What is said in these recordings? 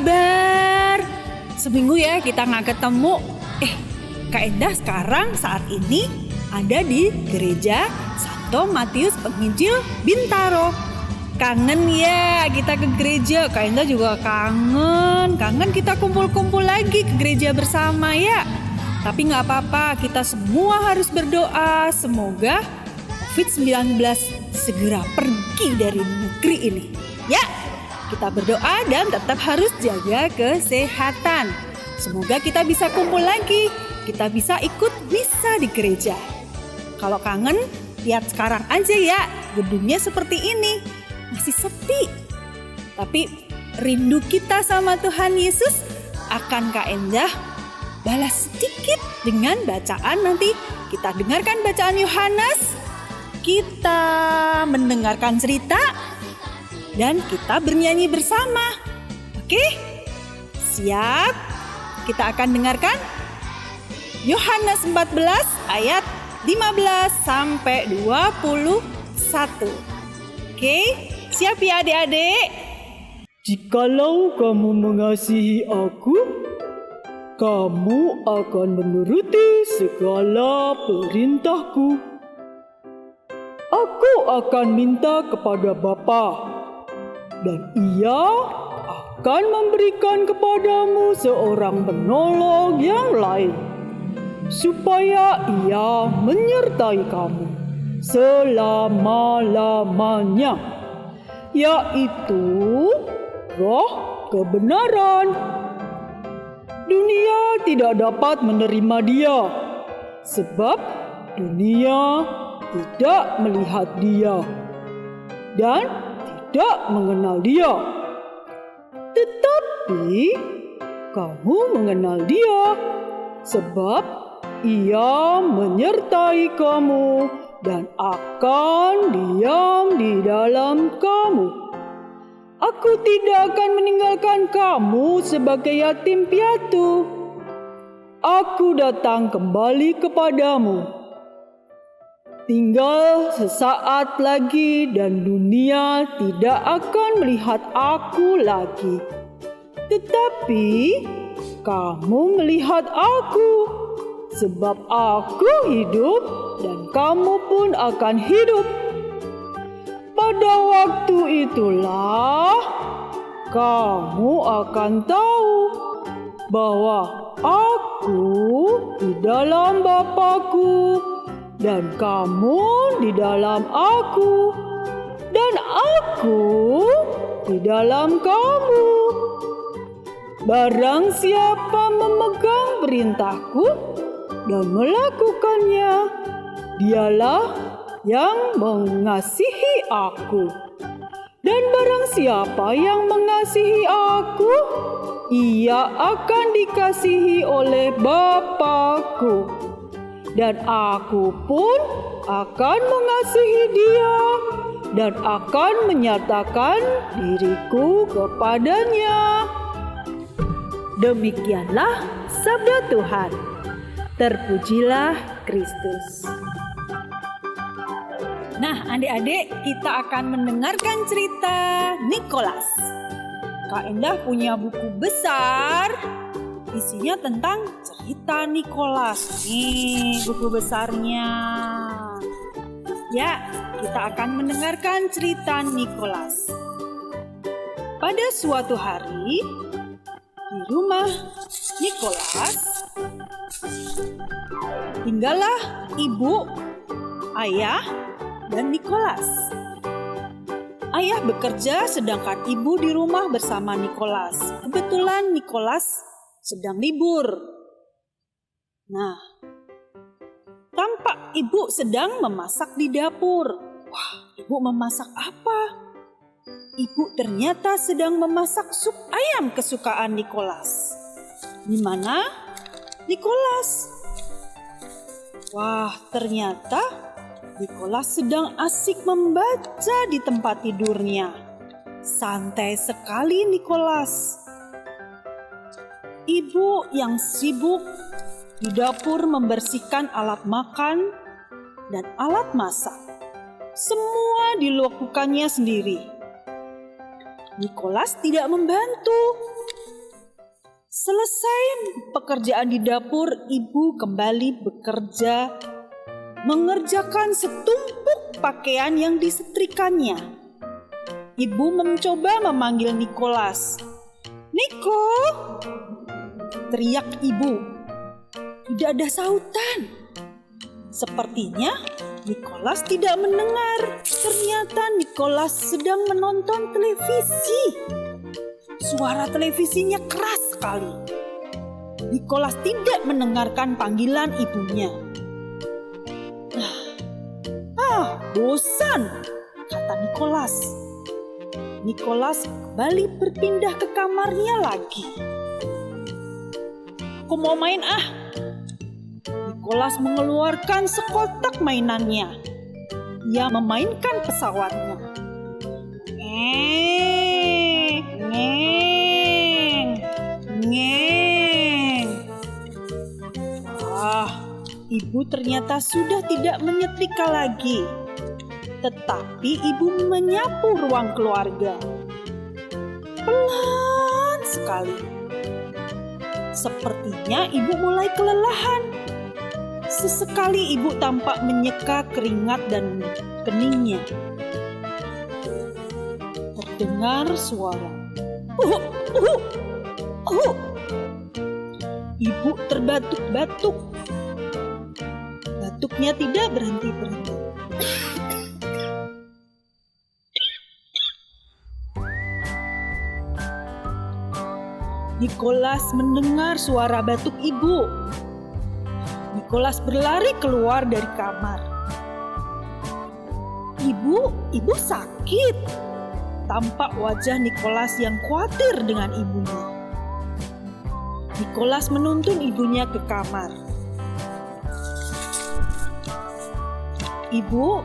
kabar? Seminggu ya kita nggak ketemu. Kak Endah sekarang saat ini ada di gereja Santo Matius Penginjil Bintaro. Kangen ya kita ke gereja. Kak Endah juga kangen. Kangen kita kumpul-kumpul lagi ke gereja bersama ya. Tapi nggak apa-apa, kita semua harus berdoa. Semoga COVID-19 segera pergi dari negeri ini. Ya, kita berdoa dan tetap harus jaga kesehatan. Semoga kita bisa kumpul lagi. Kita bisa ikut misa di gereja. Kalau kangen, lihat sekarang aja ya. Gedungnya seperti ini. Masih sepi. Tapi rindu kita sama Tuhan Yesus akan Kak Endah balas sedikit dengan bacaan nanti. Kita dengarkan bacaan Yohanes, kita mendengarkan cerita, dan kita bernyanyi bersama. Oke? Siap? Kita akan dengarkan Yohanes 14 ayat 15 sampai 21. Oke? Siap ya adik-adik? Jikalau kamu mengasihi aku, kamu akan menuruti segala perintahku. Aku akan minta kepada Bapa, dan Ia akan memberikan kepadamu seorang penolong yang lain, supaya Ia menyertai kamu selama-lamanya, yaitu Roh kebenaran. Dunia tidak dapat menerima Dia, sebab dunia tidak melihat Dia dan tidak mengenal Dia. Tetapi kamu mengenal Dia, sebab Ia menyertai kamu dan akan diam di dalam kamu. Aku tidak akan meninggalkan kamu sebagai yatim piatu. Aku datang kembali kepadamu. Tinggal sesaat lagi dan dunia tidak akan melihat aku lagi. Tetapi kamu melihat aku, sebab aku hidup dan kamu pun akan hidup. Pada waktu itulah kamu akan tahu bahwa aku di dalam Bapa-Ku dan kamu di dalam aku dan aku di dalam kamu. Barang siapa memegang perintahku dan melakukannya, dialah yang mengasihi aku. Dan barang siapa yang mengasihi aku, ia akan dikasihi oleh Bapa-Ku. Dan aku pun akan mengasihi dia dan akan menyatakan diriku kepadanya. Demikianlah sabda Tuhan. Terpujilah Kristus. Nah, adik-adik, kita akan mendengarkan cerita Nikolas. Kak Endah punya buku besar, isinya tentang cerita Nikolas. Nih, buku besarnya. Ya, kita akan mendengarkan cerita Nikolas. Pada suatu hari, di rumah Nikolas, tinggallah ibu, ayah, dan Nikolas. Ayah bekerja sedangkan ibu di rumah bersama Nikolas. Kebetulan Nikolas sedang libur. Nah, tampak ibu sedang memasak di dapur. Wah, ibu memasak apa? Ibu ternyata sedang memasak sup ayam kesukaan Nikolas. Di mana Nikolas? Wah, ternyata Nikolas sedang asik membaca di tempat tidurnya. Santai sekali Nikolas. Ibu yang sibuk di dapur membersihkan alat makan dan alat masak. Semua dilakukannya sendiri. Nikolas tidak membantu. Selesai pekerjaan di dapur, ibu kembali bekerja, mengerjakan setumpuk pakaian yang disetrikannya. Ibu mencoba memanggil Nikolas. "Niko!" teriak ibu. Tidak ada sautan. Sepertinya Nikolas tidak mendengar. Ternyata Nikolas sedang menonton televisi. Suara televisinya keras sekali. Nikolas tidak mendengarkan panggilan ibunya. Bosan, kata Nikolas. Nikolas kembali berpindah ke kamarnya lagi. "Aku mau main ah." Nikolas mengeluarkan sekotak mainannya. Ia memainkan pesawatnya. Ngeng. Ibu ternyata sudah tidak menyetrika lagi. Tetapi ibu menyapu ruang keluarga. Pelan sekali. Sepertinya ibu mulai kelelahan. Sesekali ibu tampak menyeka keringat dan keningnya. Terdengar suara. Ibu terbatuk-batuk. Batuknya tidak berhenti-berhenti. Nikolas mendengar suara batuk ibu. Nikolas berlari keluar dari kamar. Ibu sakit. Tampak wajah Nikolas yang khawatir dengan ibunya. Nikolas menuntun ibunya ke kamar. Ibu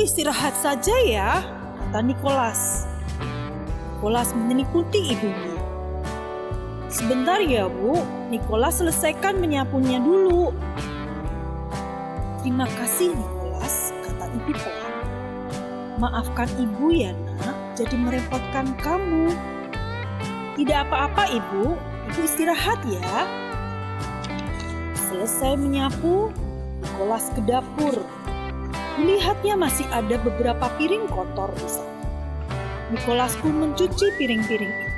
istirahat saja ya, kata Nikolas. Nikolas menyelimuti ibunya. "Sebentar ya Bu, Nikolas selesaikan menyapunya dulu." "Terima kasih Nikolas," kata ibu pelan. "Maafkan ibu ya nak, jadi merepotkan kamu." "Tidak apa-apa ibu istirahat ya." Selesai menyapu, Nikolas ke dapur. Melihatnya masih ada beberapa piring kotor di sana. Nikolas pun mencuci piring-piring itu.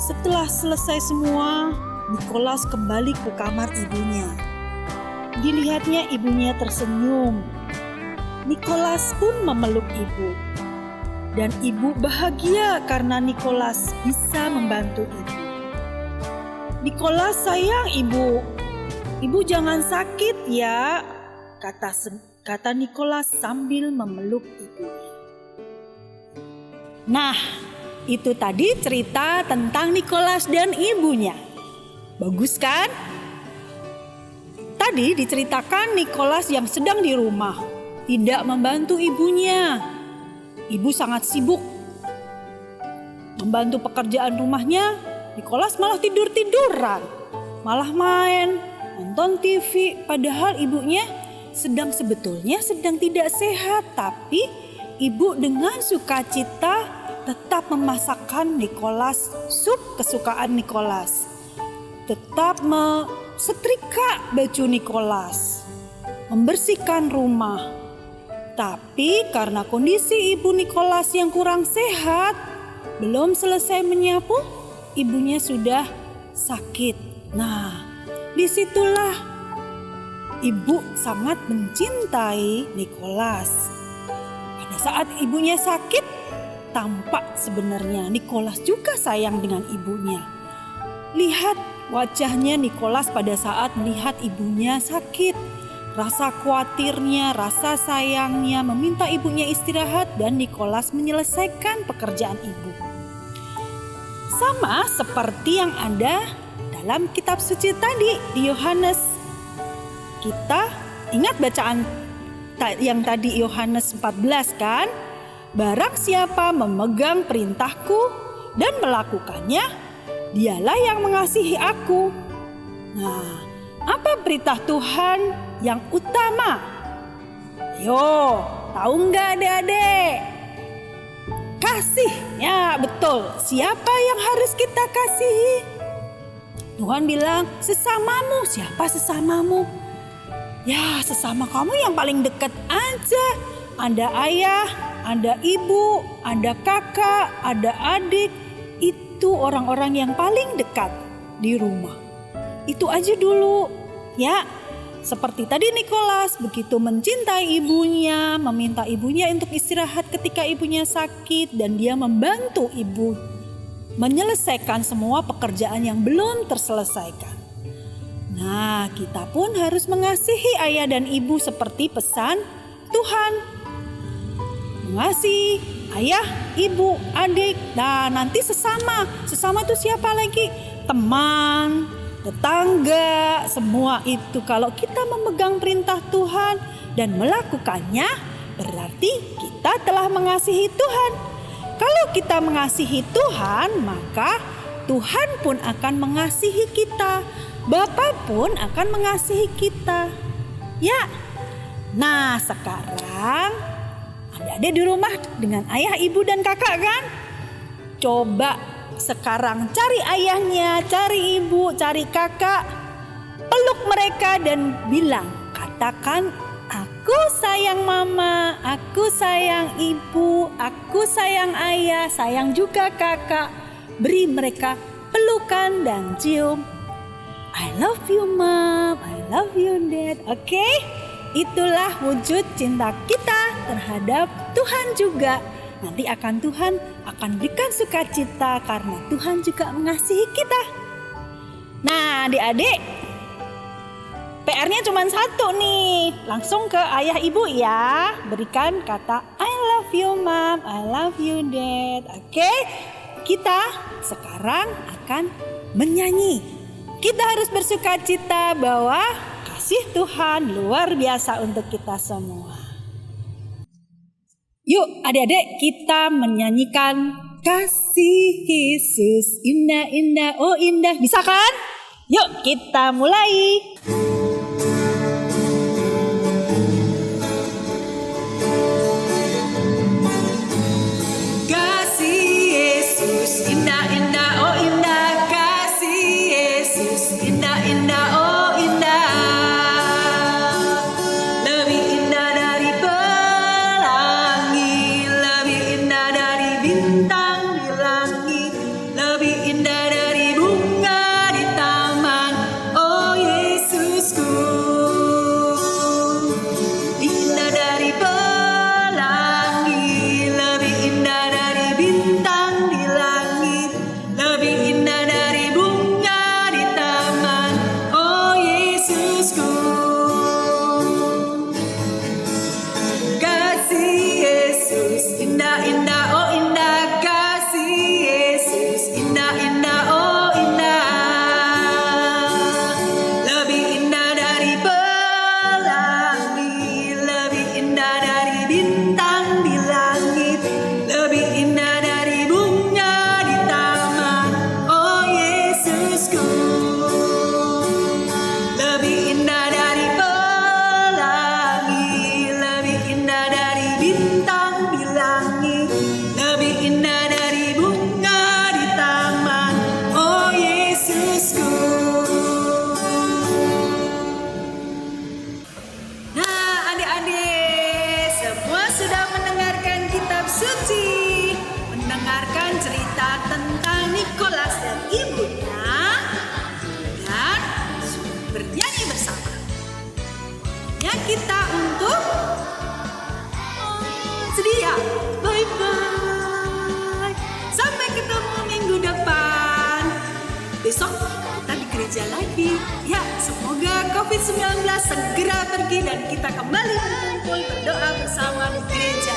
Setelah selesai semua, Nikolas kembali ke kamar ibunya. Dilihatnya ibunya tersenyum. Nikolas pun memeluk ibu. Dan ibu bahagia karena Nikolas bisa membantu ibu. "Nikolas sayang ibu. Ibu jangan sakit ya," kata Nikolas sambil memeluk ibunya. Nah, itu tadi cerita tentang Nikolas dan ibunya. Bagus kan? Tadi diceritakan Nikolas yang sedang di rumah, tidak membantu ibunya. Ibu sangat sibuk membantu pekerjaan rumahnya. Nikolas malah tidur-tiduran, malah main, nonton TV. Padahal ibunya sebetulnya sedang tidak sehat. Tapi ibu dengan sukacita tetap memasakkan Nikolas sup kesukaan Nikolas. Tetap setrika baju Nikolas, membersihkan rumah. Tapi karena kondisi ibu Nikolas yang kurang sehat, belum selesai menyapu, ibunya sudah sakit. Nah, disitulah ibu sangat mencintai Nikolas. Pada saat ibunya sakit, tampak sebenarnya Nikolas juga sayang dengan ibunya. Lihat wajahnya Nikolas pada saat melihat ibunya sakit. Rasa khawatirnya, rasa sayangnya, meminta ibunya istirahat, dan Nikolas menyelesaikan pekerjaan ibu. Sama seperti yang ada dalam kitab suci tadi di Yohanes. Kita ingat bacaan yang tadi Yohanes 14 kan? "Barang siapa memegang perintahku dan melakukannya, dialah yang mengasihi aku." Nah, apa perintah Tuhan yang utama? Yo, tahu nggak adik-adik? Kasih, ya betul. betul, siapa yang harus kita kasihi? Tuhan bilang, sesamamu. Siapa sesamamu? Ya, sesama kamu yang paling dekat aja. Ada ayah, ada ibu, ada kakak, ada adik. Itu orang-orang yang paling dekat di rumah. Itu aja dulu, ya. Seperti tadi Nikolas begitu mencintai ibunya, meminta ibunya untuk istirahat ketika ibunya sakit, dan dia membantu ibu menyelesaikan semua pekerjaan yang belum terselesaikan. Nah, kita pun harus mengasihi ayah dan ibu seperti pesan Tuhan. Mengasihi ayah, ibu, adik, dan nanti sesama. Sesama itu siapa lagi? Teman, tetangga, semua itu. Kalau kita memegang perintah Tuhan dan melakukannya, berarti kita telah mengasihi Tuhan. Kalau kita mengasihi Tuhan, maka Tuhan pun akan mengasihi kita. Bapa pun akan mengasihi kita. Ya. Nah, sekarang adik-adik di rumah dengan ayah, ibu, dan kakak kan? Coba sekarang cari ayahnya, cari ibu, cari kakak, peluk mereka dan bilang, katakan, aku sayang mama, aku sayang ibu, aku sayang ayah, sayang juga kakak. Beri mereka pelukan dan cium. I love you mom, I love you dad. Oke? Itulah wujud cinta kita terhadap Tuhan juga. Nanti Tuhan akan berikan sukacita karena Tuhan juga mengasihi kita. Nah, adik-adik, PR-nya cuma satu nih. Langsung ke ayah ibu ya. Berikan kata I love you mom, I love you dad. Oke? Kita sekarang akan menyanyi. Kita harus bersukacita bahwa kasih Tuhan luar biasa untuk kita semua. Yuk adik-adik, kita menyanyikan kasih Yesus indah indah oh indah. Bisa kan? Yuk kita mulai. Kasih Yesus indah indah oh indah. Kasih Yesus indah indah oh indah. Lebih indah dari pelangi, lebih indah dari bintang di langit, lebih indah dari bunga di taman. Oh Yesusku, indah dari pelangi, lebih indah dari bintang di langit, lebih indah dari bunga di taman. Oh Yesusku, kasih Yesus indah indah oh indah. Kasih Yesus indah indah oh indah. Lebih indah dari pelangi, lebih indah dari bintang di langit, lebih indah dari bunga di taman. Oh Yesusku, lebih indah dari pelangi, lebih indah dari bintang di langit, lebih indah dari bunga di taman. Oh Yesusku. Nah, adik-adik, semua sudah mendengarkan kitab suci, mendengarkan cerita tentang Nikolas dan ibunya, dan bernyanyi bersama. Ya, kita untuk sedia. Bye-bye. Sampai ketemu minggu depan. Besok kita di gereja lagi. Ya, semoga COVID-19 segera pergi dan kita kembali berkumpul berdoa bersama di gereja